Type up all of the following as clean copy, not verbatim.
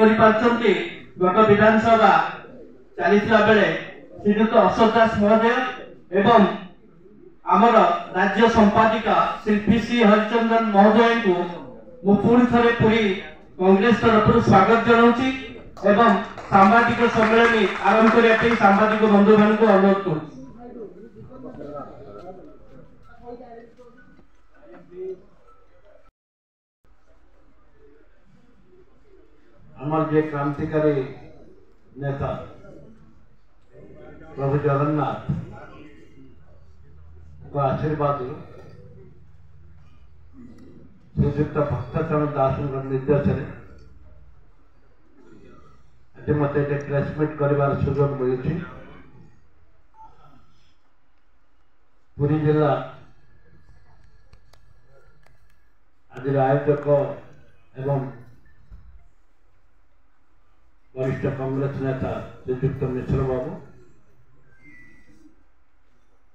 କରିପାରୁଛନ୍ତି ଗତ ବିଧାନସଭା ଚାଲିଥିବା ବେଳେ ଶ୍ରୀଯୁକ୍ତ ଅଶୋକ ଦାସ ମହୋଦୟ ଏବଂ आमर राज्य संपादिका शिल्पी सी हरिचंदन महोदय को मु पुणी थे पूरी कांग्रेस तरफ स्वागत जनाऊँगी एवं सांबादिक सम्मेलन आरंभ करने सांबादिक बंधु मान को अनुरोध कर क्रांतिकारी नेता प्रभु जगन्नाथ आशीर्वाद श्रीजुक्त भक्तचरण दास निर्देशन आज मत प्रेसमिट कर सुजोग मिली पुरी जिला आज आयोजक एवं वरिष्ठ कांग्रेस नेता श्रीजुक्त मिश्र बाबू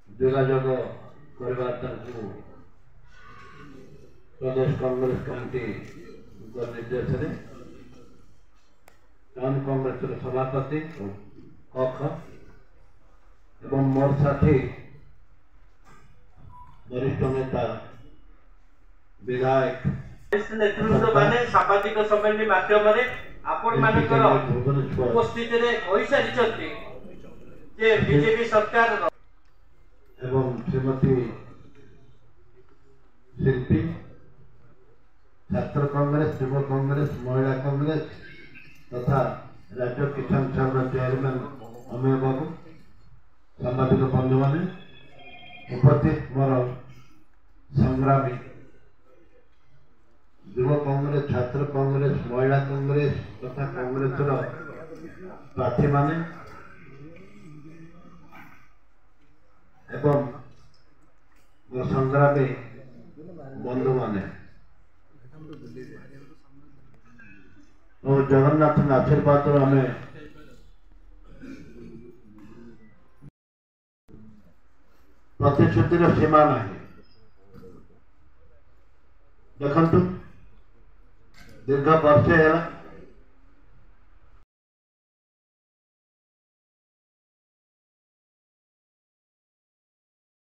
जोगाजोग प्रदेश कांग्रेस कमिटी निर्देशन टाउन कांग्रेस सभापति कख एवं मोर साथी वरिष्ठ नेता विधायक नेतृत्व माने सांबादिक सम्मेलन माध्यम आपण मानकर उपस्थिति रे होई सारिचंती जे बीजेपी सरकार एवं श्रीमती शिल्पी छात्र कांग्रेस युव कांग्रेस महिला कांग्रेस तथा राज्य किसान सभा चेयरमैन अमेय बाबू सांबादिक बंधु मैंने उपस्थित मोर संग्रामी युव कांग्रेस छात्र कांग्रेस महिला कांग्रेस तथा कांग्रेस प्रार्थी माने एवं संग्रामी बंधु माने और जगन्नाथ आशीर्वाद आम प्रतिश्रुतिर सीमा ना देखु दीर्घ वर्षे है